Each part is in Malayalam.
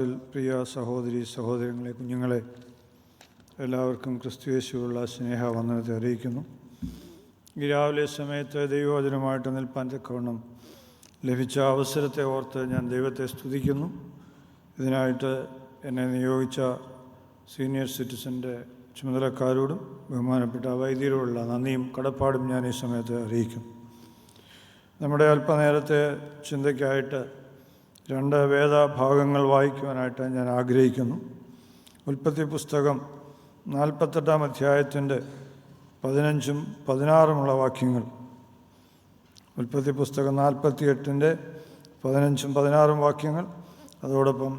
പ്രിയ സഹോദരങ്ങളെ, കുഞ്ഞുങ്ങളെ, എല്ലാവർക്കും ക്രിസ്തുയേശുവിലുള്ള സ്നേഹവന്ദനത്തെ അറിയിക്കുന്നു. ഈ രാവിലെ സമയത്ത് ദൈവവചനമായിട്ട് നിൽപ്പാൻ തക്കവണ്ണം ലഭിച്ച അവസരത്തെ ഓർത്ത് ഞാൻ ദൈവത്തെ സ്തുതിക്കുന്നു. ഇതിനായിട്ട് എന്നെ നിയോഗിച്ച സീനിയർ സിറ്റിസൻ്റെ ചുമതലക്കാരോടും ബഹുമാനപ്പെട്ട വൈദികരോടുള്ള നന്ദിയും കടപ്പാടും ഞാൻ ഈ സമയത്ത് അറിയിക്കും. നമ്മുടെ അല്പനേരത്തെ ചിന്തയ്ക്കായിട്ട് 2 വേദഭാഗങ്ങൾ വായിക്കുവാനായിട്ട് ഞാൻ ആഗ്രഹിക്കുന്നു. ഉൽപ്പത്തി പുസ്തകം 48-ാം അധ്യായത്തിൻ്റെ 15-ഉം 16-ഉമുള്ള വാക്യങ്ങൾ. ഉൽപ്പത്തി പുസ്തകം 48-ൻ്റെ 15-ഉം 16-ഉം വാക്യങ്ങൾ. അതോടൊപ്പം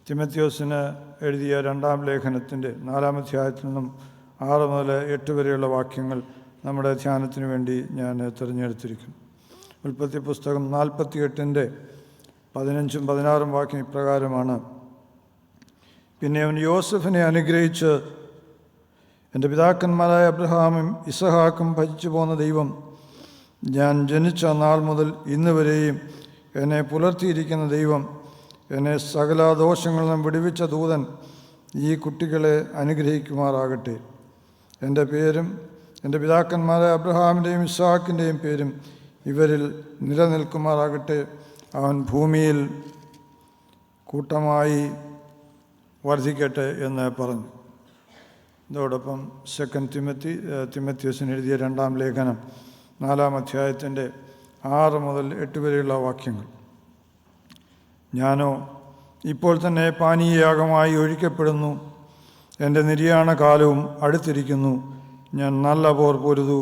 തിമോഥെയോസിന് എഴുതിയ 2-ാം ലേഖനത്തിൻ്റെ 4-ാം അധ്യായത്തിൽ നിന്നും 6 മുതൽ 8 വരെയുള്ള വാക്യങ്ങൾ നമ്മുടെ ധ്യാനത്തിന് വേണ്ടി ഞാൻ തിരഞ്ഞെടുത്തിരിക്കുന്നു. ഉൽപ്പത്തി പുസ്തകം 48-ൻ്റെ 15-ഉം 16-ഉം വാക്യം ഇപ്രകാരമാണ്: പിന്നെ അവൻ യോസഫിനെ അനുഗ്രഹിച്ച്, എൻ്റെ പിതാക്കന്മാരായ അബ്രഹാമും ഇസഹാക്കും ഭജിച്ചു പോന്ന ദൈവം, ഞാൻ ജനിച്ച നാൾ മുതൽ ഇന്ന് വരെയും എന്നെ പുലർത്തിയിരിക്കുന്ന ദൈവം, എന്നെ സകല ദോഷങ്ങളിൽ നിന്നും വിടുവിച്ച ദൂതൻ ഈ കുട്ടികളെ അനുഗ്രഹിക്കുമാറാകട്ടെ. എൻ്റെ പേരും എൻ്റെ പിതാക്കന്മാരായ അബ്രഹാമിൻ്റെയും ഇസഹാക്കിൻ്റെയും പേരും ഇവരിൽ നിലനിൽക്കുമാറാകട്ടെ. അവൻ ഭൂമിയിൽ കൂട്ടമായി വർദ്ധിക്കട്ടെ എന്ന് പറഞ്ഞു. ഇതോടൊപ്പം 2 തിമോഥെയോസിന് എഴുതിയ 2-ാം ലേഖനം 4-ാം അധ്യായത്തിൻ്റെ 6 മുതൽ 8 വരെയുള്ള വാക്യങ്ങൾ. ഞാനോ ഇപ്പോൾ തന്നെ പാനീയയാഗമായി ഒഴിക്കപ്പെടുന്നു. എൻ്റെ നിര്യാണ കാലവും അടുത്തിരിക്കുന്നു. ഞാൻ നല്ല പോർ പൊരുതു,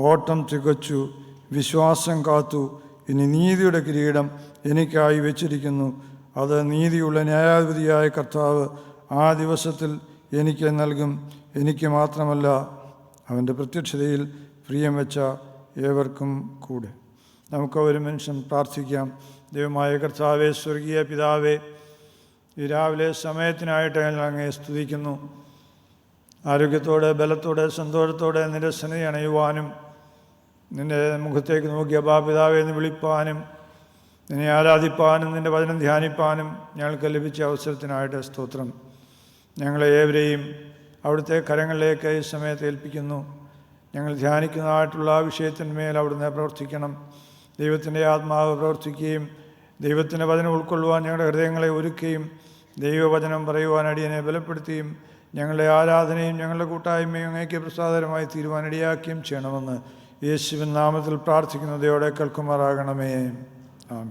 ഓട്ടം തികച്ചു, വിശ്വാസം കാത്തു. ഇനി നീതിയുടെ കിരീടം എനിക്കായി വെച്ചിരിക്കുന്നു. അത് നീതിയുള്ള ന്യായാധിപതിയായ കർത്താവ് ആ ദിവസത്തിൽ എനിക്ക് നൽകും. എനിക്ക് മാത്രമല്ല, അവൻ്റെ പ്രത്യക്ഷതയിൽ പ്രിയം വെച്ച ഏവർക്കും കൂടെ. നമുക്ക് ഒരു നിമിഷം പ്രാർത്ഥിക്കാം. ദൈവമായ കർത്താവേ, സ്വർഗീയ പിതാവേ, ഈ രാവിലെ സമയത്തിനായിട്ട് ഞാൻ അങ്ങയെ സ്തുതിക്കുന്നു. ആരോഗ്യത്തോടെ, ബലത്തോടെ, സന്തോഷത്തോടെ നിന്റെ സന്നിധി അണയുവാനും, നിൻ്റെ മുഖത്തേക്ക് നോക്കി അപ്പാ പിതാവേ എന്ന് വിളിപ്പാനും, നിന്നെ ആരാധിപ്പാനും, നിൻ്റെ വചനം ധ്യാനിപ്പാനും ഞങ്ങൾക്ക് ലഭിച്ച അവസരത്തിനായിട്ട് സ്തോത്രം. ഞങ്ങളെ ഏവരെയും അവിടുത്തെ കരങ്ങളിലേക്ക് ഈ സമയത്ത് ഏൽപ്പിക്കുന്നു. ഞങ്ങൾ ധ്യാനിക്കുന്നതായിട്ടുള്ള ആ വിഷയത്തിന്മേൽ അവിടുന്ന് പ്രവർത്തിക്കണം. ദൈവത്തിൻ്റെ ആത്മാവ് പ്രവർത്തിക്കുകയും ദൈവത്തിൻ്റെ വചനം ഉൾക്കൊള്ളുവാൻ ഞങ്ങളുടെ ഹൃദയങ്ങളെ ഒരുക്കുകയും ദൈവവചനം പറയുവാൻ അടിയനെ ബലപ്പെടുത്തുകയും ഞങ്ങളുടെ ആരാധനയും ഞങ്ങളുടെ കൂട്ടായ്മയും അങ്ങേക്ക് പ്രസാദകരമായി തീരുവാനിടയാക്കുകയും ചെയ്യണമെന്ന് യേശുവിൻ നാമത്തിൽ പ്രാർത്ഥിക്കുന്നതോടെ കേൾക്കുമാറാകണമേ. ആമേൻ.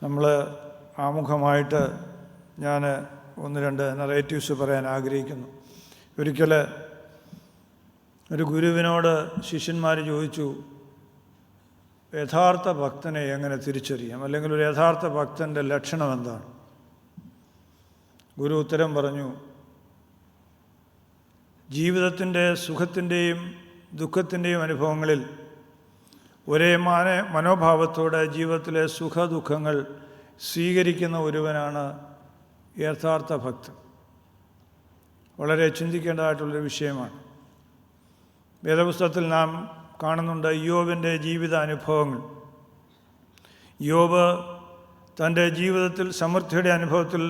നമ്മൾ ആമുഖമായിട്ട് ഞാൻ 1-2 നറേറ്റീവ്സ് പറയാൻ ആഗ്രഹിക്കുന്നു. ഒരിക്കൽ ഒരു ഗുരുവിനോട് ശിഷ്യന്മാർ ചോദിച്ചു, യഥാർത്ഥ ഭക്തനെ എങ്ങനെ തിരിച്ചറിയാം, അല്ലെങ്കിൽ ഒരു യഥാർത്ഥ ഭക്തൻ്റെ ലക്ഷണം എന്താണ്? ഗുരു ഉത്തരം പറഞ്ഞു, ജീവിതത്തിൻ്റെ സുഖത്തിൻ്റെയും ദുഃഖത്തിൻ്റെയും അനുഭവങ്ങളിൽ ഒരേ മനോഭാവത്തോടെ ജീവിതത്തിലെ സുഖദുഃഖങ്ങൾ സ്വീകരിക്കുന്ന ഒരുവനാണ് യഥാർത്ഥ ഭക്തൻ. വളരെ ചിന്തിക്കേണ്ടതായിട്ടുള്ളൊരു വിഷയമാണ്. വേദപുസ്തകത്തിൽ നാം കാണുന്നുണ്ട് യോബിൻ്റെ ജീവിതാനുഭവങ്ങൾ. യോബ് തൻ്റെ ജീവിതത്തിൽ സമൃദ്ധിയുടെ അനുഭവത്തിൽ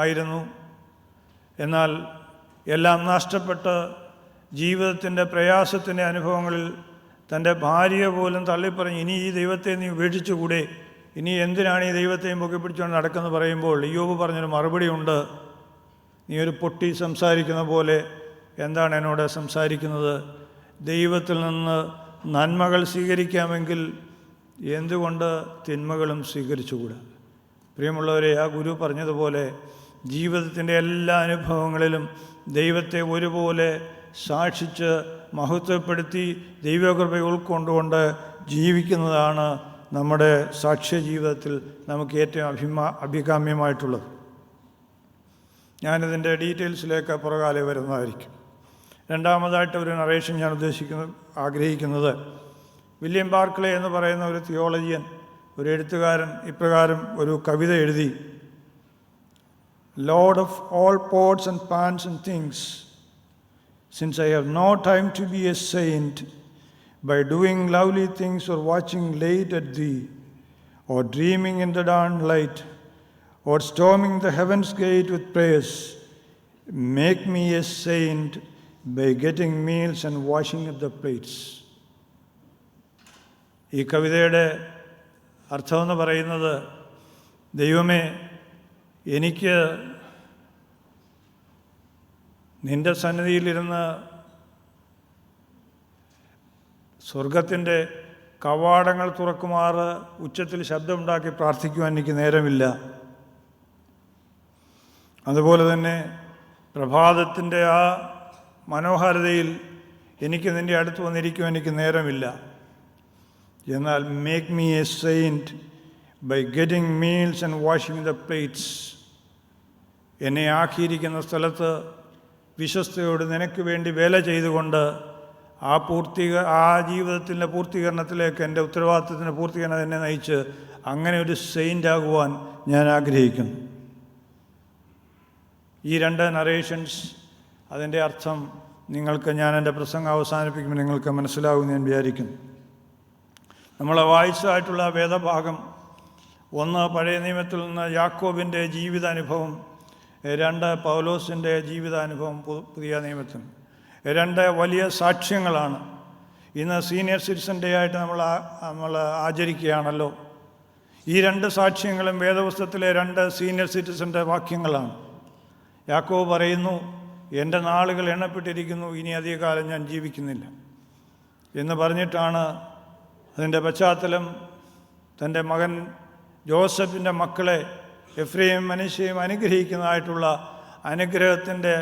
ആയിരുന്നു. എന്നാൽ എല്ലാം നഷ്ടപ്പെട്ട് ജീവിതത്തിൻ്റെ പ്രയാസത്തിൻ്റെ അനുഭവങ്ങളിൽ തൻ്റെ ഭാര്യയെ പോലും തള്ളിപ്പറഞ്ഞ്, ഇനി ഈ ദൈവത്തെ നീ ഉപേക്ഷിച്ചുകൂടെ, ഇനി എന്തിനാണ് ഈ ദൈവത്തെയും പൊക്കി പിടിച്ചുകൊണ്ട് നടക്കുന്നത് പറയുമ്പോൾ യോബ് പറഞ്ഞൊരു മറുപടി ഉണ്ട്. നീ ഒരു പൊട്ടി സംസാരിക്കുന്ന പോലെ എന്താണ് എന്നോട് സംസാരിക്കുന്നത്? ദൈവത്തിൽ നിന്ന് നന്മകൾ സ്വീകരിക്കാമെങ്കിൽ എന്തുകൊണ്ട് തിന്മകളും സ്വീകരിച്ചുകൂടാ? പ്രിയമുള്ളവരെ, ആ ഗുരു പറഞ്ഞതുപോലെ ജീവിതത്തിൻ്റെ എല്ലാ അനുഭവങ്ങളിലും ദൈവത്തെ ഒരുപോലെ സാക്ഷിച്ച് മഹത്വപ്പെടുത്തി ദൈവകൃപ ഉൾക്കൊണ്ടുകൊണ്ട് ജീവിക്കുന്നതാണ് നമ്മുടെ സാക്ഷ്യ ജീവിതത്തിൽ നമുക്ക് ഏറ്റവും അഭികാമ്യമായിട്ടുള്ളത്. ഞാനിതിൻ്റെ ഡീറ്റെയിൽസിലേക്ക് പുറകാലെ വരുന്നതായിരിക്കും. രണ്ടാമതായിട്ട് ഒരു നറേഷൻ ഞാൻ ആഗ്രഹിക്കുന്നത് വില്യം ബാർക്ലേ എന്ന് പറയുന്ന ഒരു തിയോളജിയൻ, ഒരു എഴുത്തുകാരൻ ഇപ്രകാരം ഒരു കവിത എഴുതി: Lord of all pots and pans and things, since I have no time to be a saint, by doing lovely things or watching late at thee, or dreaming in the dawn light, or storming the heaven's gate with prayers. Make me a saint by getting meals and washing up the plates. ഈ കവിതയുടെ അർത്ഥമെന്ന് പറയുന്നത്, ദൈവമേ, എനിക്ക് നിൻ്റെ സന്നിധിയിലിരുന്ന് സ്വർഗത്തിൻ്റെ കവാടങ്ങൾ തുറക്കുമാറ് ഉച്ചത്തിൽ ശബ്ദമുണ്ടാക്കി പ്രാർത്ഥിക്കുവാൻ എനിക്ക് നേരമില്ല. അതുപോലെ തന്നെ പ്രഭാതത്തിൻ്റെ ആ മനോഹാരിതയിൽ എനിക്ക് നിൻ്റെ അടുത്ത് വന്നിരിക്കുവാൻ എനിക്ക് നേരമില്ല. എന്നാൽ make me a saint by getting meals and washing the plates. എന്നെ ആക്കിയിരിക്കുന്ന സ്ഥലത്ത് വിശ്വസ്തയോട് നിനക്ക് വേണ്ടി വേല ചെയ്തുകൊണ്ട് ആ ജീവിതത്തിൻ്റെ പൂർത്തീകരണത്തിലേക്ക്, എൻ്റെ ഉത്തരവാദിത്വത്തിൻ്റെ പൂർത്തീകരണം എന്നെ നയിച്ച് അങ്ങനെ ഒരു സെയിൻ്റ് ആകുവാൻ ഞാൻ ആഗ്രഹിക്കുന്നു. ഈ രണ്ട് നറേഷൻസ്, അതിൻ്റെ അർത്ഥം നിങ്ങൾക്ക് ഞാൻ എൻ്റെ പ്രസംഗം അവസാനിപ്പിക്കുമ്പോൾ നിങ്ങൾക്ക് മനസ്സിലാകുമെന്ന് ഞാൻ വിചാരിക്കുന്നു. നമ്മൾ വായിച്ചതായിട്ടുള്ള വേദഭാഗം, ഒന്ന് പഴയ നിയമത്തിൽ നിന്ന് യാക്കോബിൻ്റെ ജീവിതാനുഭവം, രണ്ട് പൗലോസിൻ്റെ ജീവിതാനുഭവം പുതിയ നിയമത്തിൽ. രണ്ട് വലിയ സാക്ഷ്യങ്ങളാണ്. ഇന്ന് സീനിയർ സിറ്റിസൺ ഡേ ആയിട്ട് നമ്മൾ ആചരിക്കുകയാണല്ലോ. ഈ രണ്ട് സാക്ഷ്യങ്ങളും വേദപുസ്തകത്തിലെ രണ്ട് സീനിയർ സിറ്റിസൻ്റെ വാക്യങ്ങളാണ്. യാക്കോബ് പറയുന്നു, എൻ്റെ നാളുകൾ എണ്ണപ്പെട്ടിരിക്കുന്നു, ഇനി അധികകാലം ഞാൻ ജീവിക്കുന്നില്ല എന്ന് പറഞ്ഞിട്ടാണ് അതിൻ്റെ പശ്ചാത്തലം. തൻ്റെ മകൻ ജോസഫിൻ്റെ മക്കളെ എഫ്രൈം മനശ്ശെയും അനുഗ്രഹിക്കുന്നതായിട്ടുള്ള അനുഗ്രഹത്തിൻ്റെ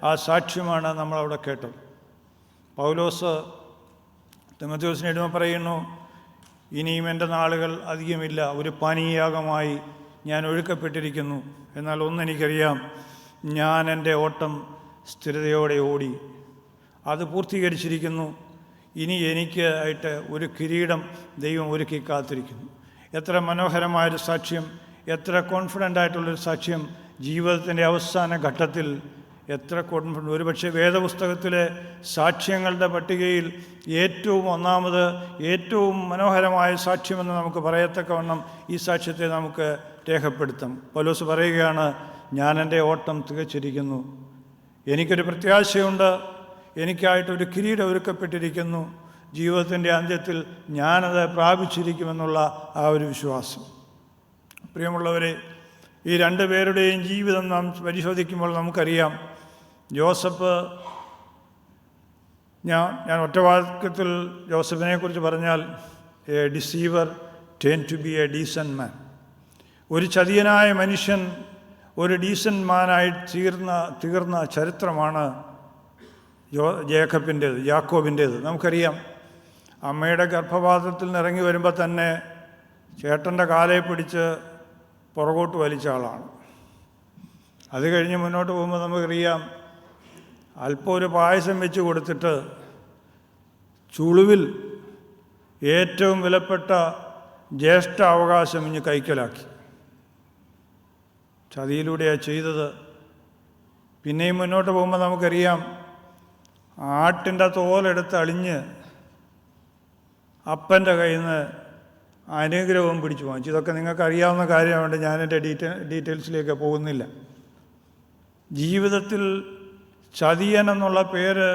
ആ സാക്ഷ്യമാണ് നമ്മളവിടെ കേട്ടത്. പൗലോസ് തിമോഥെയോസിനെ എഴുതുമ്പോൾ പറയുന്നു, ഇനിയും എൻ്റെ നാളുകൾ അധികമില്ല, ഒരു പാനീയാഗമായി ഞാൻ ഒഴുക്കപ്പെട്ടിരിക്കുന്നു. എന്നാൽ ഒന്നെനിക്കറിയാം, ഞാൻ എൻ്റെ ഓട്ടം സ്ഥിരതയോടെ ഓടി, അത് പൂർത്തീകരിച്ചിരിക്കുന്നു. ഇനി എനിക്ക് ആയിട്ട് ഒരു കിരീടം ദൈവം ഒരുക്കി കാത്തിരിക്കുന്നു. എത്ര മനോഹരമായൊരു സാക്ഷ്യം, എത്ര കോൺഫിഡൻ്റ് ആയിട്ടുള്ളൊരു സാക്ഷ്യം. ജീവിതത്തിൻ്റെ അവസാന ഘട്ടത്തിൽ എത്ര കോൺഫിഡൻറ്റ്. ഒരുപക്ഷെ വേദപുസ്തകത്തിലെ സാക്ഷ്യങ്ങളുടെ പട്ടികയിൽ ഒന്നാമത് ഏറ്റവും മനോഹരമായ സാക്ഷ്യമെന്ന് നമുക്ക് പറയത്തക്കവണ്ണം ഈ സാക്ഷ്യത്തെ നമുക്ക് രേഖപ്പെടുത്താം. പൗലോസ് പറയുകയാണ്, ഞാൻ എൻ്റെ ഓട്ടം തികച്ചിരിക്കുന്നു, എനിക്കൊരു പ്രത്യാശയുണ്ട്, എനിക്കായിട്ടൊരു കിരീടം ഒരുക്കപ്പെട്ടിരിക്കുന്നു, ജീവിതത്തിൻ്റെ അന്ത്യത്തിൽ ഞാനത് പ്രാപിച്ചിരിക്കുമെന്നുള്ള ആ ഒരു വിശ്വാസം. പ്രിയമുള്ളവരെ, ഈ രണ്ടു പേരുടെയും ജീവിതം നാം പരിശോധിക്കുമ്പോൾ നമുക്കറിയാം, ജോസഫ്, ഞാൻ ഒറ്റവാക്യത്തിൽ ജോസഫിനെക്കുറിച്ച് പറഞ്ഞാൽ, a deceiver turn to be a decent man. ഒരു ചതിയനായ മനുഷ്യൻ ഒരു ഡീസൻറ്റ് മാനായി തീർന്ന ചരിത്രമാണ് യാക്കോബിൻ്റേത്. നമുക്കറിയാം, അമ്മയുടെ ഗർഭപാത്രത്തിൽ നിന്ന് ഇറങ്ങി വരുമ്പോൾ തന്നെ ചേട്ടൻ്റെ കാലയെ പിടിച്ച് പുറകോട്ട് വലിച്ച ആളാണ്. അത് കഴിഞ്ഞ് മുന്നോട്ട് പോകുമ്പോൾ നമുക്കറിയാം, അല്പം ഒരു പായസം വെച്ച് കൊടുത്തിട്ട് ചുളുവിൽ ഏറ്റവും വിലപ്പെട്ട ജ്യേഷ്ഠ അവകാശം ഇഞ്ഞ് കൈക്കലാക്കി. ചതിയിലൂടെയാണ് ചെയ്തത്. പിന്നെയും മുന്നോട്ട് പോകുമ്പോൾ നമുക്കറിയാം, ആട്ടിൻ്റെ തോലെടുത്ത് അളിഞ്ഞ് അപ്പൻ്റെ കയ്യിൽ നിന്ന് അനുഗ്രഹവും പിടിച്ചു വാങ്ങിച്ചു. ഇതൊക്കെ നിങ്ങൾക്ക് അറിയാവുന്ന കാര്യമായതുകൊണ്ട് ഞാൻ എൻ്റെ ഡീറ്റെയിൽസിലേക്ക് പോകുന്നില്ല. ജീവിതത്തിൽ ചതിയൻ എന്നുള്ള പേര്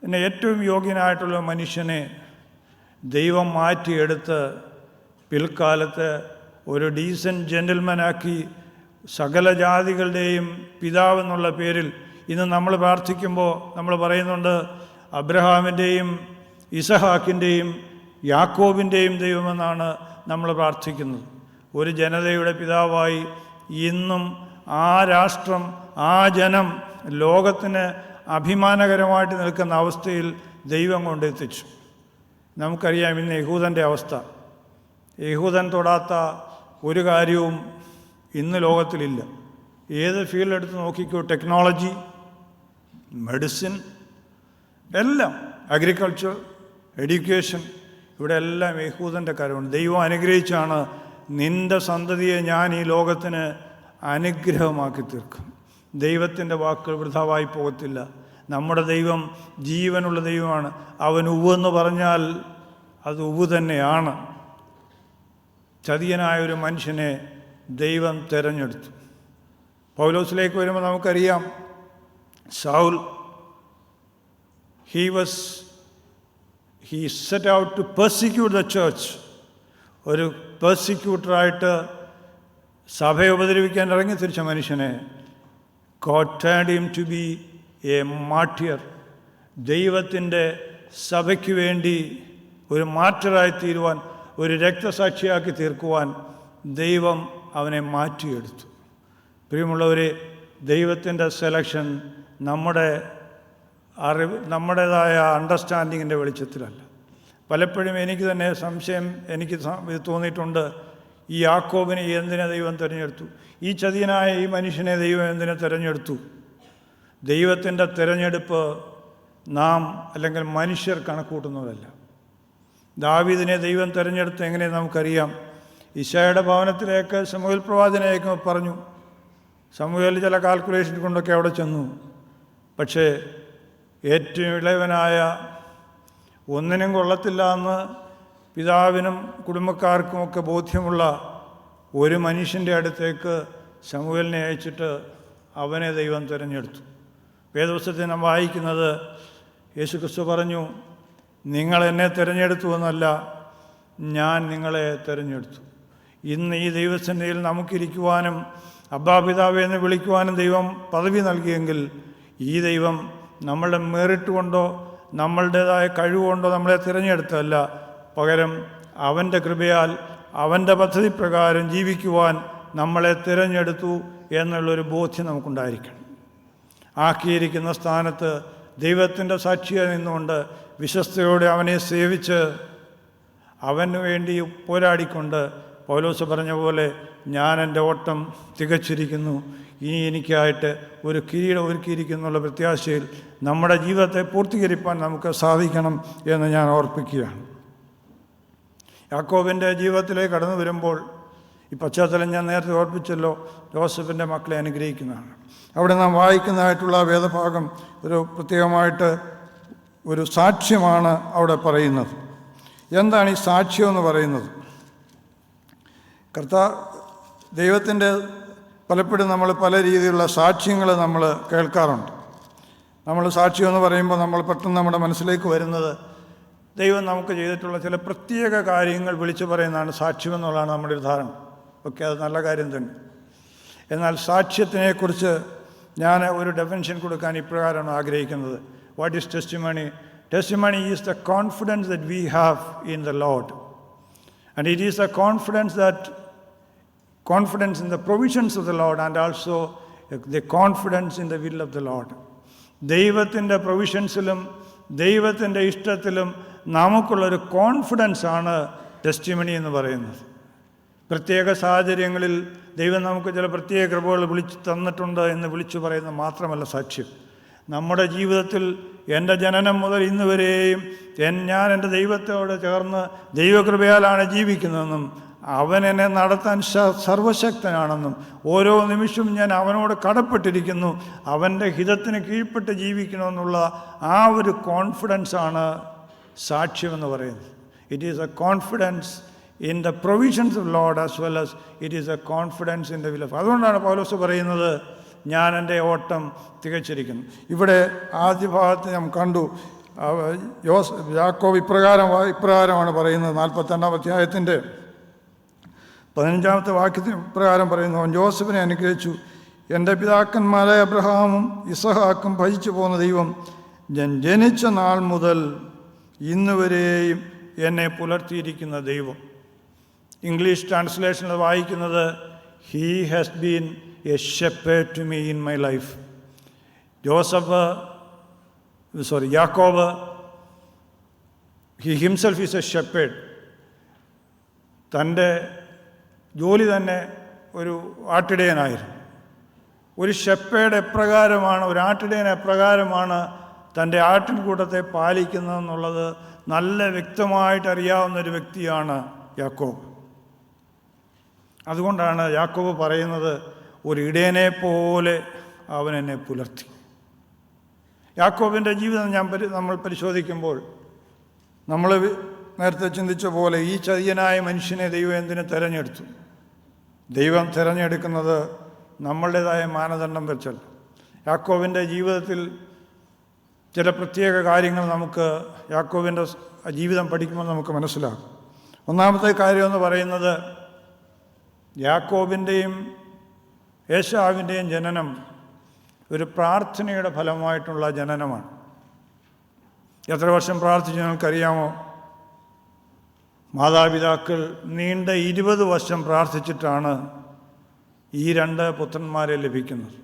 എന്നെ ഏറ്റവും യോഗ്യനായിട്ടുള്ള മനുഷ്യനെ ദൈവം മാറ്റിയെടുത്ത് പിൽക്കാലത്ത് ഒരു ഡീസൻറ്റ് ജെൻ്റിൽമാനാക്കി സകല ജാതികളുടെയും പിതാവെന്നുള്ള പേരിൽ ഇന്ന് നമ്മൾ പ്രാർത്ഥിക്കുമ്പോൾ നമ്മൾ പറയുന്നുണ്ട്, അബ്രഹാമിൻ്റെയും ഇസഹാക്കിൻ്റെയും യാക്കോബിൻ്റെയും ദൈവമെന്നാണ് നമ്മൾ പ്രാർത്ഥിക്കുന്നത്. ഒരു ജനതയുടെ പിതാവായി ഇന്നും ആ രാഷ്ട്രം, ആ ജനം ലോകത്തിന് അഭിമാനകരമായിട്ട് നിൽക്കുന്ന അവസ്ഥയിൽ ദൈവം കൊണ്ടെത്തിച്ചു. നമുക്കറിയാം ഇന്ന് യഹൂദൻ്റെ അവസ്ഥ. യഹൂദൻ തൊടാത്ത ഒരു കാര്യവും ഇന്ന് ലോകത്തിലില്ല. ഏത് ഫീൽഡ് എടുത്ത് നോക്കിക്കോ, ടെക്നോളജി, മെഡിസിൻ, എല്ലാം, അഗ്രികൾച്ചർ, എഡ്യൂക്കേഷൻ, ഇവിടെ എല്ലാം യഹൂദൻ്റെ കാര്യമാണ്. ദൈവം അനുഗ്രഹിച്ചാണ്, നിൻ്റെ സന്തതിയെ ഞാൻ ഈ ലോകത്തിന് അനുഗ്രഹമാക്കി തീർക്കും. ദൈവത്തിൻ്റെ വാക്കുകൾ വൃഥാവായി പോകത്തില്ല. നമ്മുടെ ദൈവം ജീവനുള്ള ദൈവമാണ്. അവൻ ഉവെന്ന് പറഞ്ഞാൽ അത് ഉവ്വ് തന്നെയാണ്. ചതിയനായ ഒരു മനുഷ്യനെ ദൈവം തിരഞ്ഞെടുത്തു. പൗലോസിലേക്ക് വരുമ്പോൾ നമുക്കറിയാം, സൗൽ he set out to persecute the church. ഒരു പെർസിക്യൂട്ടറായിട്ട് സഭയെ ഉപദ്രവിക്കാൻ ഇറങ്ങി തിരിച്ച മനുഷ്യനെ God turned him to be a martyr. ദൈവത്തിൻ്റെ സഭയ്ക്ക് വേണ്ടി ഒരു മാർട്ടിറായി തീരുവാൻ, ഒരു രക്തസാക്ഷിയാക്കി തീർക്കുവാൻ ദൈവം അവനെ മാറ്റിയെടുത്തു. പ്രിയമുള്ളവരെ, ദൈവത്തിൻ്റെ സെലക്ഷൻ നമ്മുടേതായ അണ്ടർസ്റ്റാൻഡിങ്ങിൻ്റെ വെളിച്ചത്തിലല്ല. പലപ്പോഴും എനിക്ക് തന്നെ സംശയം തോന്നിയിട്ടുണ്ട്, ഈ യാക്കോബിനെ എന്തിനെ ദൈവം തിരഞ്ഞെടുത്തു? ഈ ചതിയനായ ഈ മനുഷ്യനെ ദൈവം എന്തിനെ തിരഞ്ഞെടുത്തു? ദൈവത്തിൻ്റെ തിരഞ്ഞെടുപ്പ് നാം അല്ലെങ്കിൽ മനുഷ്യർ കണക്കൂട്ടുന്നവരല്ല. ദാവീദിനെ ദൈവം തിരഞ്ഞെടുത്ത് എങ്ങനെ നമുക്കറിയാം. ഇശായുടെ ഭവനത്തിലേക്ക് ശമൂവേൽ പ്രവാചകനെയൊക്കെ പറഞ്ഞു. ശമൂവേൽ ചില കാൽക്കുലേഷൻ കൊണ്ടൊക്കെ അവിടെ ചെന്നു. പക്ഷേ ഏറ്റവും ഇളയവനായ, ഒന്നിനും കൊള്ളത്തില്ല എന്ന് പിതാവിനും കുടുംബക്കാർക്കുമൊക്കെ ബോധ്യമുള്ള ഒരു മനുഷ്യൻ്റെ അടുത്തേക്ക് ശമൂവേലിനെ അയച്ചിട്ട് അവനെ ദൈവം തിരഞ്ഞെടുത്തു. വേദപുസ്തകത്തിൽ നാം വായിക്കുന്നത്, യേശുക്രിസ്തു പറഞ്ഞു, നിങ്ങൾ എന്നെ തിരഞ്ഞെടുത്തു എന്നല്ല, ഞാൻ നിങ്ങളെ തിരഞ്ഞെടുത്തു. ഇന്ന് ഈ ദൈവസന്നിധിയിൽ നമുക്കിരിക്കുവാനും അബ്ബാ പിതാവേ എന്ന് വിളിക്കുവാനും ദൈവം പദവി നൽകിയെങ്കിൽ, ഈ ദൈവം നമ്മളുടെ മെറിറ്റ് കൊണ്ടോ നമ്മളുടേതായ കഴിവുകൊണ്ടോ നമ്മളെ തിരഞ്ഞെടുത്തല്ല, പകരം അവൻ്റെ കൃപയാൽ അവൻ്റെ പദ്ധതി പ്രകാരം ജീവിക്കുവാൻ നമ്മളെ തിരഞ്ഞെടുത്തു എന്നുള്ളൊരു ബോധ്യം നമുക്കുണ്ടായിരിക്കണം. ആക്കിയിരിക്കുന്ന സ്ഥാനത്ത് ദൈവത്തിൻ്റെ സാക്ഷിയായി നിന്നുകൊണ്ട് വിശ്വസ്തയോടെ അവനെ സേവിച്ച് അവന് വേണ്ടി പോരാടിക്കൊണ്ട് പൗലോസ് പറഞ്ഞ പോലെ, ഞാൻ എൻ്റെ ഓട്ടം തികച്ചിരിക്കുന്നു, ഇനി എനിക്കായിട്ട് ഒരു കിരീടം ഒരുക്കിയിരിക്കുന്നുള്ള പ്രത്യാശയിൽ നമ്മുടെ ജീവിതത്തെ പൂർത്തീകരിപ്പാൻ നമുക്ക് സാധിക്കണം എന്ന് ഞാൻ ഓർപ്പിക്കുകയാണ്. യാക്കോബിൻ്റെ ജീവിതത്തിലേക്ക് കടന്നു വരുമ്പോൾ ഈ പശ്ചാത്തലം ഞാൻ നേരത്തെ ഓർപ്പിച്ചല്ലോ, ജോസഫിൻ്റെ മക്കളെ അനുഗ്രഹിക്കുന്നതാണ്. അവിടെ നാം വായിക്കുന്നതായിട്ടുള്ള വേദഭാഗം ഒരു പ്രത്യേകമായിട്ട് ഒരു സാക്ഷ്യമാണ് അവിടെ പറയുന്നത്. എന്താണ് ഈ സാക്ഷ്യം എന്ന് പറയുന്നത്? ദൈവത്തിൻ്റെ പലപ്പോഴും നമ്മൾ പല രീതിയിലുള്ള സാക്ഷ്യങ്ങൾ നമ്മൾ കേൾക്കാറുണ്ട്. നമ്മൾ സാക്ഷ്യം എന്ന് പറയുമ്പോൾ നമ്മൾ പെട്ടെന്ന് നമ്മുടെ മനസ്സിലേക്ക് വരുന്നത് ദൈവം നമുക്ക് ചെയ്തിട്ടുള്ള ചില പ്രത്യേക കാര്യങ്ങൾ വിളിച്ചു പറയുന്നതാണ് സാക്ഷ്യം എന്നുള്ളതാണ് നമ്മുടെ ഒരു ധാരണ. ഓക്കെ, അത് നല്ല കാര്യം തന്നെ. എന്നാൽ സാക്ഷ്യത്തിനെക്കുറിച്ച് ഞാൻ ഒരു ഡെഫിനിഷൻ കൊടുക്കാൻ ഇപ്രകാരമാണ് ആഗ്രഹിക്കുന്നത്. What is testimony? Testimony is the confidence that we have in the Lord. And it is a confidence in the provisions of the Lord, and also the confidence in the will of the Lord. ദൈവത്തിൻ്റെ പ്രൊവിഷൻസിലും ദൈവത്തിൻ്റെ ഇഷ്ടത്തിലും നമുക്കുള്ളൊരു കോൺഫിഡൻസ് ആണ് ടെസ്റ്റിമണി എന്ന് പറയുന്നത്. പ്രത്യേക സാഹചര്യങ്ങളിൽ ദൈവം നമുക്ക് ചില പ്രത്യേക കൃപകൾ വിളിച്ചു തന്നിട്ടുണ്ട് എന്ന് വിളിച്ചു പറയുന്നത് മാത്രമല്ല സാക്ഷ്യം. നമ്മുടെ ജീവിതത്തിൽ എൻ്റെ ജനനം മുതൽ ഇന്ന് വരെയും ഞാൻ എൻ്റെ ദൈവത്തോട് ചേർന്ന് ദൈവകൃപയാലാണ് ജീവിക്കുന്നതെന്നും അവൻ എന്നെ നടത്താൻ സർവശക്തനാണെന്നും ഓരോ നിമിഷവും ഞാൻ അവനോട് കടപ്പെട്ടിരിക്കുന്നു, അവൻ്റെ ഹിതത്തിന് കീഴ്പ്പെട്ട് ജീവിക്കണമെന്നുള്ള ആ ഒരു കോൺഫിഡൻസാണ് സാക്ഷ്യമെന്ന് പറയുന്നത്. It is A confidence in the provisions of Lord as well as it is A confidence in the will of. അതുകൊണ്ടാണ് പൗലോസ് പറയുന്നത്, ഞാൻ എൻ്റെ ഓട്ടം തികച്ചിരിക്കുന്നു. ഇവിടെ ആദ്യ ഭാഗത്ത് നാം കണ്ടു, യാക്കോബ് ഇപ്രകാരമാണ് പറയുന്നത്. 42-ാം അധ്യായത്തിൻ്റെ 15-ാമത്തെ വാക്യത്തിന് ഇപ്രകാരം പറയുന്നു, അവൻ ജോസഫിനെ അനുഗ്രഹിച്ചു. എൻ്റെ പിതാക്കന്മാരായ അബ്രഹാമും ഇസഹാക്കും ഭജിച്ചു പോകുന്ന ദൈവം ഞാൻ ജനിച്ച നാൾ മുതൽ ഇന്ന് വരെയും എന്നെ പുലർത്തിയിരിക്കുന്ന ദൈവം. ഇംഗ്ലീഷ് ട്രാൻസ്ലേഷനിൽ വായിക്കുന്നത്, he has been a shepherd to me in my life. Jacob, he himself is a shepherd. തൻ്റെ ജോലി തന്നെ ഒരു ആട്ടിടയനായിരുന്നു. ഒരു ഷെപ്പേഡ് എപ്രകാരമാണ്, ഒരു ആട്ടിടയൻ എപ്രകാരമാണ് തൻ്റെ ആട്ടിൻകൂട്ടത്തെ പാലിക്കുന്നതെന്നുള്ളത് നല്ല വ്യക്തമായിട്ട് അറിയാവുന്നൊരു വ്യക്തിയാണ് യാക്കോബ്. അതുകൊണ്ടാണ് യാക്കോബ് പറയുന്നത്, ഒരു ഇടയനെ പോലെ അവൻ എന്നെ പുലർത്തി. യാക്കോബിൻ്റെ ജീവിതം നമ്മൾ പരിശോധിക്കുമ്പോൾ നമ്മൾ നേരത്തെ ചിന്തിച്ച പോലെ ഈ ചതിയനായ മനുഷ്യനെ ദൈവം എന്തിനു തിരഞ്ഞെടുത്തു? ദൈവം തിരഞ്ഞെടുക്കുന്നത് നമ്മളുടേതായ മാനദണ്ഡം വെച്ചല്ല. യാക്കോബിൻ്റെ ജീവിതത്തിൽ ചില പ്രത്യേക കാര്യങ്ങൾ നമുക്ക് യാക്കോബിൻ്റെ ജീവിതം പഠിക്കുമ്പോൾ നമുക്ക് മനസ്സിലാകും. ഒന്നാമത്തെ കാര്യമെന്ന് പറയുന്നത്, യാക്കോബിൻ്റെയും ഏശാവിൻ്റെയും ജനനം ഒരു പ്രാർത്ഥനയുടെ ഫലമായിട്ടുള്ള ജനനമാണ്. എത്ര വർഷം പ്രാർത്ഥിച്ചു നിങ്ങൾക്കറിയാമോ? മാതാപിതാക്കൾ നീണ്ട 20 വർഷം പ്രാർത്ഥിച്ചിട്ടാണ് ഈ 2 പുത്രന്മാരെ ലഭിക്കുന്നത്.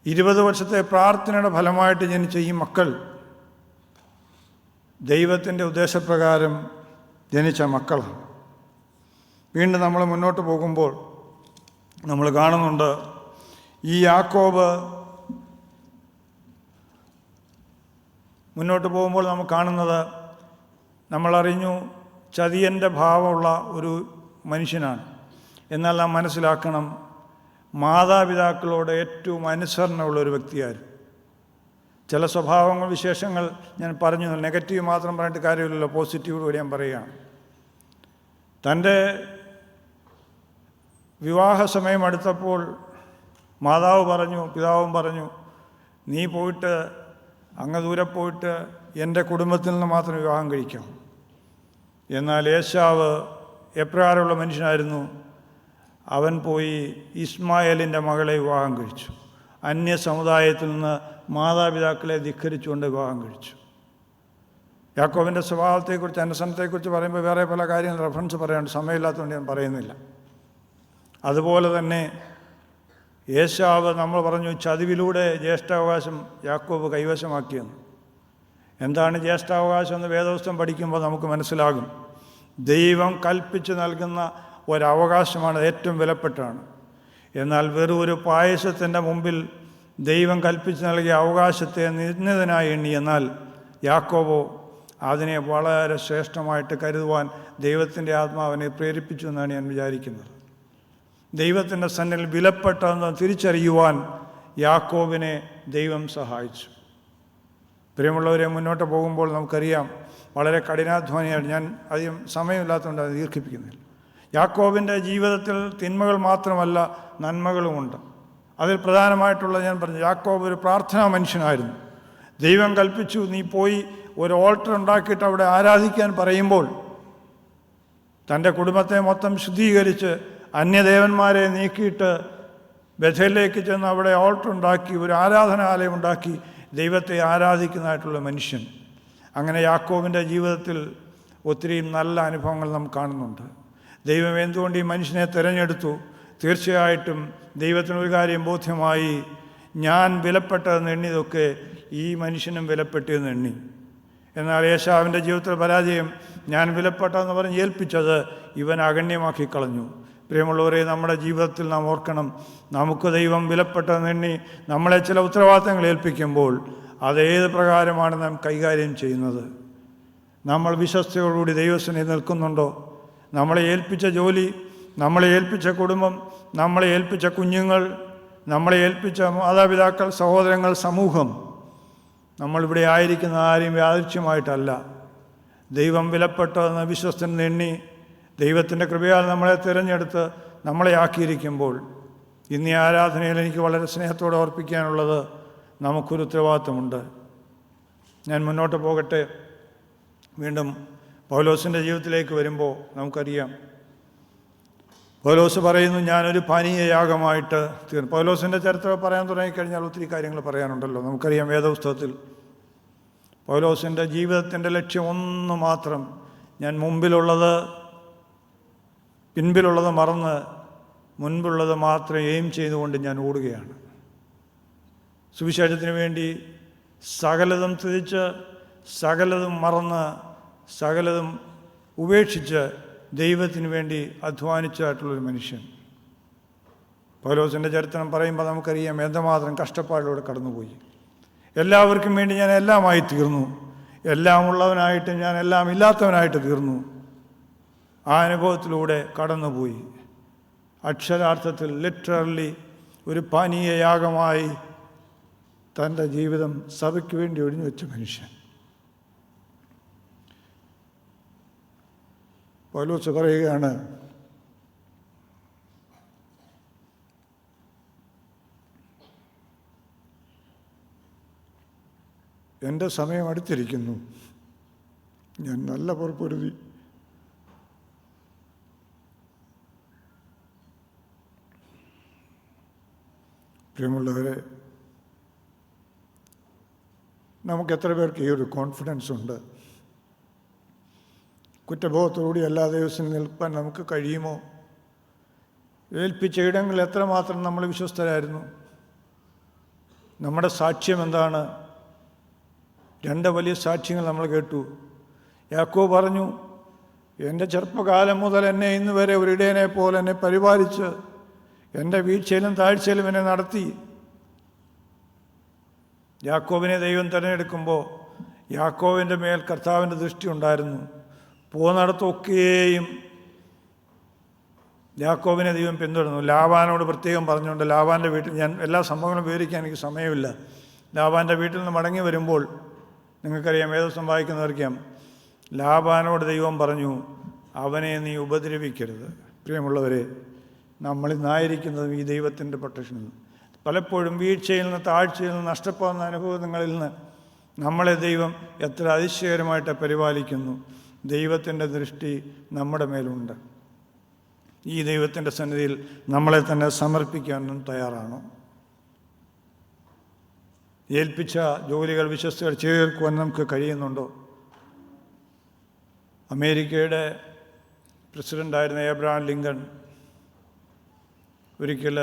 20 വർഷത്തെ പ്രാർത്ഥനയുടെ ഫലമായിട്ട് ജനിച്ച ഈ മക്കൾ ദൈവത്തിൻ്റെ ഉദ്ദേശപ്രകാരം ജനിച്ച മക്കളാണ്. വീണ്ടും നമ്മൾ മുന്നോട്ട് പോകുമ്പോൾ നമ്മൾ കാണുന്നുണ്ട്, ഈ യാക്കോബ് മുന്നോട്ട് പോകുമ്പോൾ നമുക്ക് കാണുന്നത്, നമ്മളറിഞ്ഞു ചതിയൻ്റെ ഭാവമുള്ള ഒരു മനുഷ്യനാണ്. എന്നാൽ നാം മനസ്സിലാക്കണം, മാതാപിതാക്കളോട് ഏറ്റവും അനുസരണമുള്ള ഒരു വ്യക്തിയായിരുന്നു. ചില സ്വഭാവങ്ങൾ, വിശേഷങ്ങൾ ഞാൻ പറഞ്ഞു. നെഗറ്റീവ് മാത്രം പറഞ്ഞിട്ട് കാര്യമില്ലല്ലോ, പോസിറ്റീവ് കൂടി ഞാൻ പറയുകയാണ്. തൻ്റെ വിവാഹ സമയം അടുത്തപ്പോൾ മാതാവ് പറഞ്ഞു, പിതാവും പറഞ്ഞു, നീ പോയിട്ട് അങ്ങ് ദൂരെ പോയിട്ട് എൻ്റെ കുടുംബത്തിൽ നിന്ന് മാത്രം വിവാഹം കഴിക്കാം. എന്നാൽ ഏശാവ് എപ്രകാരമുള്ള മനുഷ്യനായിരുന്നു? അവൻ പോയി ഇസ്മായേലിൻ്റെ മകളെ വിവാഹം കഴിച്ചു. അന്യ സമുദായത്തിൽ നിന്ന് മാതാപിതാക്കളെ ധിക്കരിച്ചുകൊണ്ട് വിവാഹം കഴിച്ചു. യാക്കോബിൻ്റെ സ്വഭാവത്തെക്കുറിച്ച്, അനുസരണത്തെക്കുറിച്ച് പറയുമ്പോൾ വേറെ പല കാര്യങ്ങൾ റെഫറൻസ് പറയാനുണ്ട്, സമയമില്ലാത്തതുകൊണ്ട് ഞാൻ പറയുന്നില്ല. അതുപോലെ തന്നെ ഏശാവ്, നമ്മൾ പറഞ്ഞു, ചതിവിലൂടെ ജ്യേഷ്ഠാവകാശം യാക്കോബ് കൈവശമാക്കിയെന്ന്. എന്താണ് ജ്യേഷ്ഠാവകാശം എന്ന് വേദപുസ്തകം പഠിക്കുമ്പോൾ നമുക്ക് മനസ്സിലാകും. ദൈവം കൽപ്പിച്ച് നൽകുന്ന ഒരവകാശമാണ്, ഏറ്റവും വിലപ്പെട്ടാണ്. എന്നാൽ വെറും ഒരു പായസത്തിൻ്റെ മുമ്പിൽ ദൈവം കൽപ്പിച്ച് നൽകിയ അവകാശത്തെ നിന്ദിതനായി എണ്ണി. എന്നാൽ യാക്കോബോ അതിനെ വളരെ ശ്രേഷ്ഠമായിട്ട് കരുതുവാൻ ദൈവത്തിൻ്റെ ആത്മാവിനെ പ്രേരിപ്പിച്ചു എന്നാണ് ഞാൻ വിചാരിക്കുന്നത്. ദൈവത്തിൻ്റെ സന്നിധിയിൽ വിലപ്പെട്ടതെന്ന് തിരിച്ചറിയുവാൻ യാക്കോബിനെ ദൈവം സഹായിച്ചു. പ്രിയമുള്ളവരെ, മുന്നോട്ട് പോകുമ്പോൾ നമുക്കറിയാം, വളരെ കഠിനാധ്വാനിയാണ്. ഞാൻ അധികം സമയമില്ലാത്തതുകൊണ്ട് അത് ദീർഘിപ്പിക്കുന്നില്ല. യാക്കോബിൻ്റെ ജീവിതത്തിൽ തിന്മകൾ മാത്രമല്ല, നന്മകളുമുണ്ട്. അതിൽ പ്രധാനമായിട്ടുള്ള, ഞാൻ പറഞ്ഞു, യാക്കോബ് ഒരു പ്രാർത്ഥനാ മനുഷ്യനായിരുന്നു. ദൈവം കൽപ്പിച്ചു, നീ പോയി ഒരു ഓൾട്ടർ ഉണ്ടാക്കിയിട്ട് അവിടെ ആരാധിക്കാൻ പറയുമ്പോൾ തൻ്റെ കുടുംബത്തെ മൊത്തം ശുദ്ധീകരിച്ച് അന്യദേവന്മാരെ നീക്കിയിട്ട് ബഥേലിലേക്ക് ചെന്ന് അവിടെ ഓൾട്ടർ ഉണ്ടാക്കി, ഒരു ആരാധനാലയം ഉണ്ടാക്കി ദൈവത്തെ ആരാധിക്കുന്നതായിട്ടുള്ള മനുഷ്യൻ. അങ്ങനെ യാക്കോബിൻ്റെ ജീവിതത്തിൽ ഒത്തിരി നല്ല അനുഭവങ്ങൾ നാം കാണുന്നുണ്ട്. ദൈവം എന്തുകൊണ്ട് ഈ മനുഷ്യനെ തിരഞ്ഞെടുത്തു? തീർച്ചയായിട്ടും ദൈവത്തിനൊരു കാര്യം ബോധ്യമായി, ഞാൻ വിലപ്പെട്ടതെന്ന് എണ്ണിയതൊക്കെ ഈ മനുഷ്യനും വിലപ്പെട്ടതെന്ന് എണ്ണി. എന്നാൽ ഏശാവിൻ്റെ ജീവിതത്തിൽ പരാജയം, ഞാൻ വിലപ്പെട്ടതെന്ന് പറഞ്ഞ് ഏൽപ്പിച്ചത് ഇവൻ അഗണ്യമാക്കി കളഞ്ഞു. പ്രിയമുള്ളവരെ, നമ്മുടെ ജീവിതത്തിൽ നാം ഓർക്കണം, നമുക്ക് ദൈവം വിലപ്പെട്ടതെന്ന് എണ്ണി നമ്മളെ ചില ഉത്തരവാദിത്തങ്ങൾ ഏൽപ്പിക്കുമ്പോൾ അതേത് പ്രകാരമാണ് നാം കൈകാര്യം ചെയ്യുന്നത്? നമ്മൾ വിശ്വസ്തയോടുകൂടി ദൈവസന്നിധിയിൽ നിൽക്കുന്നുണ്ടോ? നമ്മളെ ഏൽപ്പിച്ച ജോലി, നമ്മളെ ഏൽപ്പിച്ച കുടുംബം, നമ്മളെ ഏൽപ്പിച്ച കുഞ്ഞുങ്ങൾ, നമ്മളെ ഏൽപ്പിച്ച മാതാപിതാക്കൾ, സഹോദരങ്ങൾ, സമൂഹം, നമ്മളിവിടെ ആയിരിക്കുന്ന ആരെയും യാദൃച്ഛ്യമായിട്ടല്ല. ദൈവം വിലപ്പെട്ടതെന്ന് വിശ്വസ്തൻ എണ്ണി ദൈവത്തിൻ്റെ കൃപയാൽ നമ്മളെ തിരഞ്ഞെടുത്ത് നമ്മളെ ആക്കിയിരിക്കുമ്പോൾ, ഇന്ന് ഈ ആരാധനയിൽ എനിക്ക് വളരെ സ്നേഹത്തോടെ ഓർപ്പിക്കാനുള്ളത്, നമുക്കൊരു ഉത്തരവാദിത്വമുണ്ട്. ഞാൻ മുന്നോട്ട് പോകട്ടെ. വീണ്ടും പൗലോസിൻ്റെ ജീവിതത്തിലേക്ക് വരുമ്പോൾ നമുക്കറിയാം, പൗലോസ് പറയുന്നു, ഞാനൊരു പാനീയയാഗമായിട്ട് തീർന്നു. പൗലോസിൻ്റെ ചരിത്രം പറയാൻ തുടങ്ങിക്കഴിഞ്ഞാൽ ഒത്തിരി കാര്യങ്ങൾ പറയാനുണ്ടല്ലോ. നമുക്കറിയാം, വേദപുസ്തകത്തിൽ പൗലോസിൻ്റെ ജീവിതത്തിൻ്റെ ലക്ഷ്യം ഒന്ന് മാത്രം, ഞാൻ പിൻപിലുള്ളത് മറന്ന് മുൻപുള്ളത് മാത്രം എയിം ചെയ്തുകൊണ്ട് ഞാൻ ഓടുകയാണ്. സുവിശേഷത്തിന് വേണ്ടി സകലതും ത്യജിച്ച്, സകലതും മറന്ന്, സകലതും ഉപേക്ഷിച്ച് ദൈവത്തിന് വേണ്ടി അധ്വാനിച്ചായിട്ടുള്ളൊരു മനുഷ്യൻ. പൗലോസിൻ്റെ ചരിത്രം പറയുമ്പോൾ നമുക്കറിയാം എന്തുമാത്രം കഷ്ടപ്പാടിലൂടെ കടന്നുപോയി. എല്ലാവർക്കും വേണ്ടി ഞാൻ എല്ലാമായി തീർന്നു, എല്ലാം ഉള്ളവനായിട്ട് ഞാൻ എല്ലാം ഇല്ലാത്തവനായിട്ട് തീർന്നു. ആ അനുഭവത്തിലൂടെ കടന്നുപോയി. അക്ഷരാർത്ഥത്തിൽ ലിറ്ററലി ഒരു പാനീയയാഗമായി തൻ്റെ ജീവിതം സഭയ്ക്ക് വേണ്ടി ഒഴിഞ്ഞു വെച്ച മനുഷ്യൻ. പൗലോസ് പറയുകയാണ്, എൻ്റെ സമയം അടുത്തിരിക്കുന്നു, ഞാൻ നല്ല പൊറുപ്പൊരുതി പ്രിയമുള്ളവരെ, നമുക്ക് എത്ര പേർക്ക് ഈ ഒരു കോൺഫിഡൻസ് ഉണ്ട്? കുറ്റബോധത്തോടുകൂടി എല്ലാ ദിവസവും നിൽക്കാൻ നമുക്ക് കഴിയുമോ? ഏൽപ്പിച്ച ഇടങ്ങളിൽ എത്രമാത്രം നമ്മൾ വിശ്വസ്തരായിരുന്നു? നമ്മുടെ സാക്ഷ്യം എന്താണ്? 2 വലിയ സാക്ഷ്യങ്ങൾ നമ്മൾ കേട്ടു. യാക്കോബ് പറഞ്ഞു, എൻ്റെ ചെറുപ്പകാലം മുതൽ എന്നെ ഇന്ന് വരെ ഒരു ഇടയനെ പോലെ എന്നെ പരിപാലിച്ച് എൻ്റെ വീഴ്ചയിലും താഴ്ചയിലും എന്നെ നടത്തി. യാക്കോബിനെ ദൈവം തിരഞ്ഞെടുക്കുമ്പോൾ യാക്കോബിൻ്റെ മേൽ കർത്താവിൻ്റെ ദൃഷ്ടി ഉണ്ടായിരുന്നു. പോകുന്നിടത്തൊക്കെയും യാക്കോബിനെ ദൈവം പിന്തുടർന്നു. ലാബാനോട് പ്രത്യേകം പറഞ്ഞുകൊണ്ട്, ലാബാൻ്റെ വീട്ടിൽ, ഞാൻ എല്ലാ സംഭവങ്ങളും വിവരിക്കാൻ എനിക്ക് സമയമില്ല. ലാബാൻ്റെ വീട്ടിൽ നിന്ന് മടങ്ങി വരുമ്പോൾ, നിങ്ങൾക്കറിയാം, വേദപുസ്തകം വായിക്കുന്നവർക്കറിയാം, ലാബാനോട് ദൈവം പറഞ്ഞു, അവനെ നീ ഉപദ്രവിക്കരുത്. പ്രിയമുള്ളവരെ, നമ്മളിന്നായിരിക്കുന്നതും ഈ ദൈവത്തിൻ്റെ പ്രൊട്ടക്ഷനിൽ. പലപ്പോഴും വീഴ്ചയിൽ നിന്ന്, താഴ്ചയിൽ നിന്ന്, നഷ്ടപ്പെടുന്ന അനുഭവങ്ങളിൽ നിന്ന് നമ്മളെ ദൈവം എത്ര അതിശയകരമായിട്ട് പരിപാലിക്കുന്നു. ദൈവത്തിൻ്റെ ദൃഷ്ടി നമ്മുടെ മേലുണ്ട്. ഈ ദൈവത്തിൻ്റെ സന്നിധിയിൽ നമ്മളെ തന്നെ സമർപ്പിക്കാനും തയ്യാറാണോ? ഏൽപ്പിച്ച ജോലികൾ വിശ്വസ്തകൾ ചേർക്കുവാൻ നമുക്ക് കഴിയുന്നുണ്ടോ? അമേരിക്കയുടെ പ്രസിഡൻ്റായിരുന്ന ഏബ്രഹാം ലിങ്കൺ ഒരിക്കൽ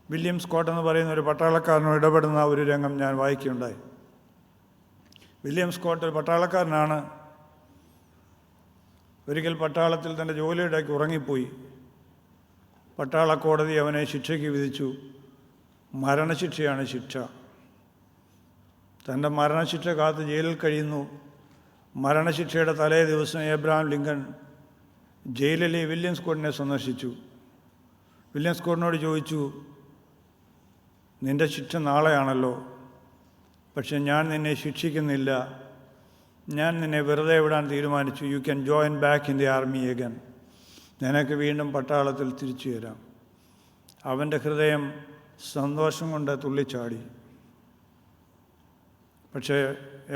വില്യം സ്കോട്ട് എന്ന് പറയുന്ന ഒരു പട്ടാളക്കാരനോട് ഇടപെടുന്ന ഒരു രംഗം ഞാൻ വായിക്കുകയുണ്ടായി. വില്യം സ്കോട്ട് ഒരു പട്ടാളക്കാരനാണ്. ഒരിക്കൽ പട്ടാളത്തിൽ തൻ്റെ ജോലിയിടയ്ക്ക് ഉറങ്ങിപ്പോയി. പട്ടാള കോടതി അവനെ ശിക്ഷയ്ക്ക് വിധിച്ചു. മരണശിക്ഷയാണ് ശിക്ഷ. തൻ്റെ മരണശിക്ഷ കാത്ത് ജയിലിൽ കഴിയുന്നു. മരണശിക്ഷയുടെ തലേ ദിവസം ഏബ്രഹാം ലിങ്കൺ ജയിലിലെ വില്യം സ്കോട്ടിനെ സന്ദർശിച്ചു. വില്യം സ്കോട്ടിനോട് ചോദിച്ചു, നിൻ്റെ ശിക്ഷ നാളെയാണല്ലോ, പക്ഷെ ഞാൻ നിന്നെ ശിക്ഷിക്കുന്നില്ല, ഞാൻ നിന്നെ വെറുതെ വിടാൻ തീരുമാനിച്ചു. You can join back in the army again. നിനക്ക് വീണ്ടും പട്ടാളത്തിൽ തിരിച്ചു തരാം. അവൻ്റെ ഹൃദയം സന്തോഷം കൊണ്ട് തുള്ളിച്ചാടി. പക്ഷേ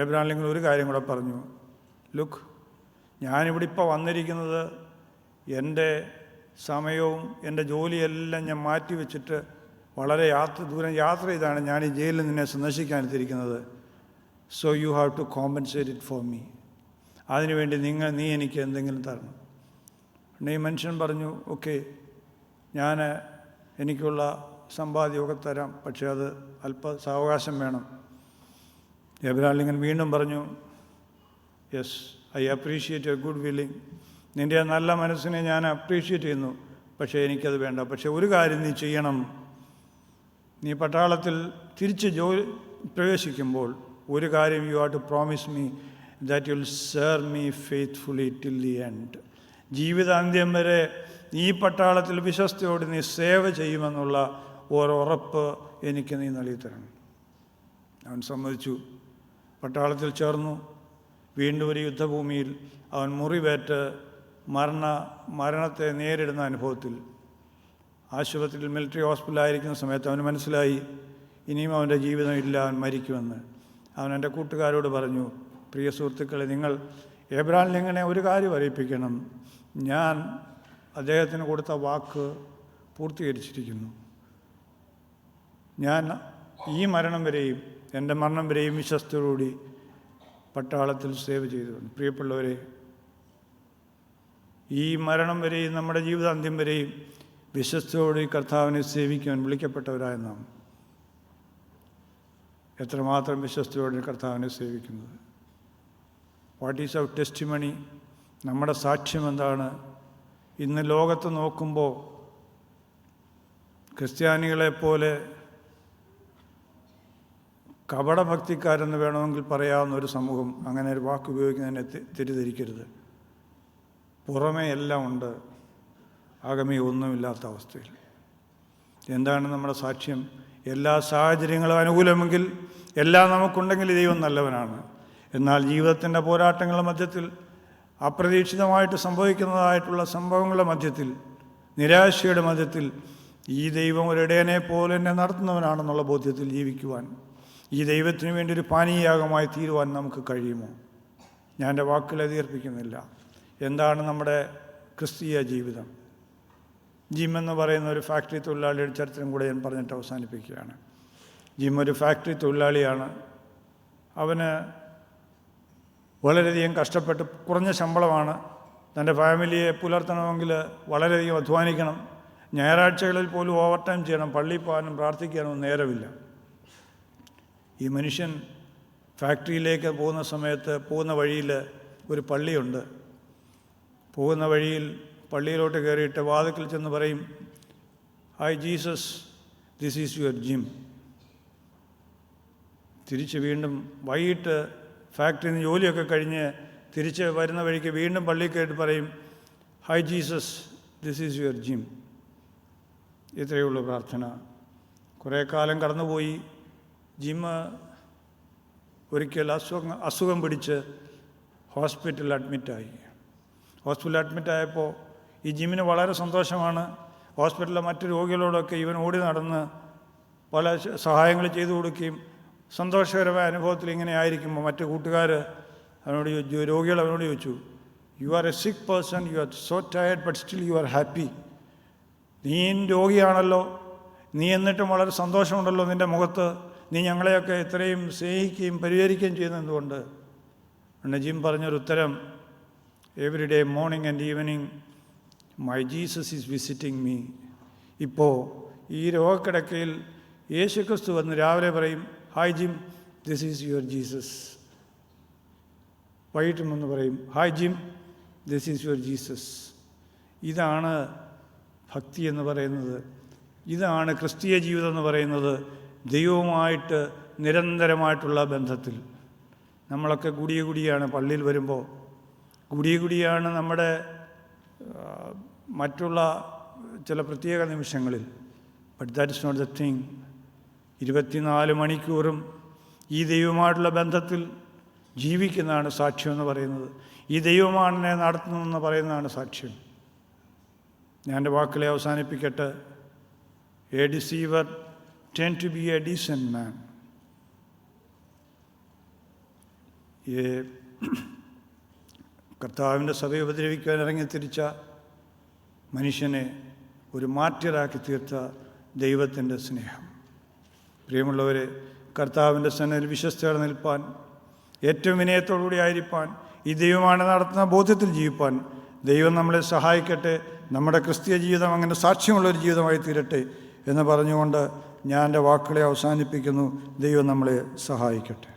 ഏബ്രഹാം ലിങ്കൺ ഒരു കാര്യം കൂടെ പറഞ്ഞു, ലുക്ക്, ഞാനിവിടെ ഇപ്പോൾ വന്നിരിക്കുന്നത് എൻ്റെ സമയവും എൻ്റെ ജോലിയെല്ലാം ഞാൻ മാറ്റി വെച്ചിട്ട് വളരെ ദൂരം യാത്ര ചെയ്താണ് ഞാൻ ഈ ജയിലിൽ നിന്നെ സന്ദർശിക്കാനെത്തിയിരിക്കുന്നത്. So you have to compensate it for me. അതിനുവേണ്ടി നീ എനിക്ക് എന്തെങ്കിലും തരണം. ഈ മനുഷ്യൻ പറഞ്ഞു, ഓക്കെ, എനിക്കുള്ള സമ്പാദ്യമൊക്കെ തരാം, പക്ഷേ അത് അല്പ സാവകാശം വേണം. ഏബ്രഹാം ലിങ്കൺ വീണ്ടും പറഞ്ഞു, yes, I appreciate your good willing. നിൻ്റെ ആ നല്ല മനസ്സിനെ ഞാൻ അപ്രീഷിയേറ്റ് ചെയ്യുന്നു, പക്ഷേ എനിക്കത് വേണ്ട. പക്ഷേ ഒരു കാര്യം നീ ചെയ്യണം. നീ പട്ടാളത്തിൽ തിരിച്ച് പ്രവേശിക്കുമ്പോൾ ഒരു കാര്യം, you have to promise me that you will serve me faithfully till the end. ജീവിതാന്ത്യം വരെ ഈ പട്ടാളത്തിൽ വിശ്വസ്തയോട് നീ സേവ ചെയ്യുമെന്നുള്ള ഉറപ്പ് എനിക്ക് നീ നൽകി തരണം. അവൻ സമ്മതിച്ചു. പട്ടാളത്തിൽ ചേർന്നു. വീണ്ടും ഒരു യുദ്ധഭൂമിയിൽ അവൻ മുറിവേറ്റ് മരണത്തെ നേരിടുന്ന അനുഭവത്തിൽ ആശുപത്രിയിൽ, മിലിറ്ററി ഹോസ്പിറ്റലായിരിക്കുന്ന സമയത്ത് അവന് മനസ്സിലായി ഇനിയും അവൻ്റെ ജീവിതം ഇല്ല, അവൻ മരിക്കുമെന്ന്. അവൻ എൻ്റെ കൂട്ടുകാരോട് പറഞ്ഞു, പ്രിയ സുഹൃത്തുക്കളെ, നിങ്ങൾ ഏബ്രഹാം ലിങ്കണെ ഒരു കാര്യം അറിയിപ്പിക്കണം, ഞാൻ അദ്ദേഹത്തിന് കൊടുത്ത വാക്ക് പൂർത്തീകരിച്ചിരിക്കുന്നു. ഞാൻ ഈ മരണം വരെയും, എൻ്റെ മരണം വരെയും വിശ്വസ്തയോടുകൂടി പട്ടാളത്തിൽ സേവ ചെയ്തിട്ടുണ്ട്. പ്രിയപ്പെട്ടവരെ, ഈ മരണം വരെയും നമ്മുടെ ജീവിതാന്ത്യം വരെയും വിശ്വസ്തയോടെ കർത്താവിനെ സേവിക്കാൻ വിളിക്കപ്പെട്ടവരായ നാം എത്രമാത്രം വിശ്വസ്തയോടെ കർത്താവിനെ സേവിക്കുന്നത്? What is our testimony? നമ്മുടെ സാക്ഷ്യം എന്താണ്? ഇന്ന് ലോകത്ത് നോക്കുമ്പോൾ ക്രിസ്ത്യാനികളെപ്പോലെ കപടഭക്തിക്കാരെന്ന് വേണമെങ്കിൽ പറയാവുന്ന ഒരു സമൂഹം, അങ്ങനെ ഒരു വാക്ക് ഉപയോഗിക്കുന്നതിനെ തെറ്റിദ്ധരിക്കരുത്. പുറമേ എല്ലാം ഉണ്ട്, അകമേ ഒന്നുമില്ലാത്ത അവസ്ഥയിൽ. എന്താണ് നമ്മുടെ സാക്ഷ്യം? എല്ലാ സാഹചര്യങ്ങളും അനുകൂലമെങ്കിൽ, എല്ലാം നമുക്കുണ്ടെങ്കിൽ ദൈവം നല്ലവനാണ്. എന്നാൽ ജീവിതത്തിൻ്റെ പോരാട്ടങ്ങളുടെ മധ്യത്തിൽ അപ്രതീക്ഷിതമായിട്ട് സംഭവിക്കുന്നതായിട്ടുള്ള സംഭവങ്ങളുടെ മധ്യത്തിൽ, നിരാശയുടെ മധ്യത്തിൽ ഈ ദൈവം ഒരു ഇടയനെ പോലെ എന്നെ നടത്തുന്നവനാണെന്നുള്ള ബോധ്യത്തിൽ ജീവിക്കുവാൻ, ഈ ദൈവത്തിന് വേണ്ടി ഒരു പാനീയാഗമായി തീരുവാൻ നമുക്ക് കഴിയുമോ? ഞാൻ എൻ്റെ വാക്കുകളെ ദീർഘിപ്പിക്കുന്നില്ല. എന്താണ് നമ്മുടെ ക്രിസ്തീയ ജീവിതം? ജിം എന്ന് പറയുന്ന ഒരു ഫാക്ടറി തൊഴിലാളിയുടെ ചരിത്രം കൂടെ ഞാൻ പറഞ്ഞിട്ട് അവസാനിപ്പിക്കുകയാണ്. ജിം ഒരു ഫാക്ടറി തൊഴിലാളിയാണ്. അവന് വളരെയധികം കഷ്ടപ്പെട്ട്, കുറഞ്ഞ ശമ്പളമാണ്. തൻ്റെ ഫാമിലിയെ പുലർത്തണമെങ്കിൽ വളരെയധികം അധ്വാനിക്കണം. ഞായറാഴ്ചകളിൽ പോലും ഓവർ ടൈം ചെയ്യണം. പള്ളിയിൽ പോകാനും പ്രാർത്ഥിക്കാനും നേരമില്ല. ഈ മനുഷ്യൻ ഫാക്ടറിയിലേക്ക് പോകുന്ന സമയത്ത് പോകുന്ന വഴിയിൽ ഒരു പള്ളിയുണ്ട്. പോകുന്ന വഴിയിൽ പള്ളിയിലോട്ട് കയറിയിട്ട് വാതിൽക്കൽ ചെന്ന് പറയും, hi Jesus, this is your Jim. തിരിച്ച് വീണ്ടും വൈകിട്ട് ഫാക്ടറിയിൽ നിന്ന് ജോലിയൊക്കെ കഴിഞ്ഞ് തിരിച്ച് വരുന്ന വഴിക്ക് വീണ്ടും പള്ളിയിൽ കയറിയിട്ട് പറയും, hi Jesus, this is your Jim. ഇത്രയേ ഉള്ളൂ പ്രാർത്ഥന. കുറേ കാലം കടന്നുപോയി. ജിമ്മ് ഒരിക്കൽ അസുഖം പിടിച്ച് ഹോസ്പിറ്റലിൽ അഡ്മിറ്റായി. ഹോസ്പിറ്റലിൽ അഡ്മിറ്റായപ്പോൾ ഈ ജിമ്മിന് വളരെ സന്തോഷമാണ്. ഹോസ്പിറ്റലിലെ മറ്റു രോഗികളോടൊക്കെ ഇവൻ ഓടി നടന്ന് പല സഹായങ്ങൾ ചെയ്തു കൊടുക്കുകയും സന്തോഷകരമായ അനുഭവത്തിൽ ഇങ്ങനെ ആയിരിക്കുമ്പോൾ മറ്റു കൂട്ടുകാർ രോഗികൾ അവനോട് ചോദിച്ചു, യു ആർ എ സിക്ക് person, you are so tired but still you are happy. നീ രോഗിയാണല്ലോ, നീ എന്നിട്ടും വളരെ സന്തോഷമുണ്ടല്ലോ നിൻ്റെ മുഖത്ത്, നീ ഞങ്ങളെയൊക്കെ ഇത്രയും സ്നേഹിക്കുകയും പരിഹരിക്കുകയും ചെയ്യുന്നത് എന്തുകൊണ്ട്? ജിം പറഞ്ഞൊരു ഉത്തരം, every day morning and evening my Jesus is visiting me. ഇപ്പോൾ ഈ രോഗക്കിടക്കയിൽ യേശുക്രിസ്തു വന്ന് രാവിലെ പറയും, hi Jim, this is your Jesus. വൈകിട്ടും വന്ന് പറയും, hi Jim, this is your Jesus. ഇതാണ് ഭക്തി എന്ന് പറയുന്നത്. ഇതാണ് ക്രിസ്തീയ ജീവിതം എന്ന് പറയുന്നത്. ദൈവവുമായിട്ട് നിരന്തരമായിട്ടുള്ള ബന്ധത്തിൽ. നമ്മളൊക്കെ ഗുടിയാണ് പള്ളിയിൽ വരുമ്പോൾ, ഗുടിയാണ് നമ്മുടെ മറ്റുള്ള ചില പ്രത്യേക നിമിഷങ്ങളിൽ. But that is not the thing. 24 മണിക്കൂറും ഈ ദൈവമായിട്ടുള്ള ബന്ധത്തിൽ ജീവിക്കുന്നതാണ് സാക്ഷ്യം എന്ന് പറയുന്നത്. ഈ ദൈവമാണ് എന്നെ നടത്തുന്നതെന്ന് പറയുന്നതാണ് സാക്ഷ്യം. ഞാൻ എൻ്റെ വാക്കുകളെ അവസാനിപ്പിക്കട്ടെ. A deceiver tend to be a decent man. കർത്താവിൻ്റെ സഭയെ ഉപദ്രവിക്കാൻ ഇറങ്ങി തിരിച്ച മനുഷ്യനെ ഒരു മാറ്റരാക്കി തീർത്ത ദൈവത്തിൻ്റെ സ്നേഹം. പ്രിയമുള്ളവരെ, കർത്താവിൻ്റെ സന്നിധിയിൽ വിശ്വസ്തയോടെ നിൽപ്പാൻ, ഏറ്റവും വിനയത്തോടുകൂടി ആയിരിക്കാൻ, ഈ ദൈവമാണ് നടത്തുന്ന ബോധ്യത്തിൽ ജീവിപ്പാൻ ദൈവം നമ്മളെ സഹായിക്കട്ടെ. നമ്മുടെ ക്രിസ്തീയ ജീവിതം അങ്ങനെ സാക്ഷ്യമുള്ളൊരു ജീവിതമായി തീരട്ടെ എന്ന് പറഞ്ഞുകൊണ്ട് ഞാൻ എൻ്റെ വാക്കുകളെ അവസാനിപ്പിക്കുന്നു. ദൈവം നമ്മളെ സഹായിക്കട്ടെ.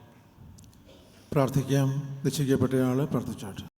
പ്രാർത്ഥിക്കാം. നിശ്ചയിക്കപ്പെട്ടയാൾ പ്രാർത്ഥിച്ചോട്ടെ.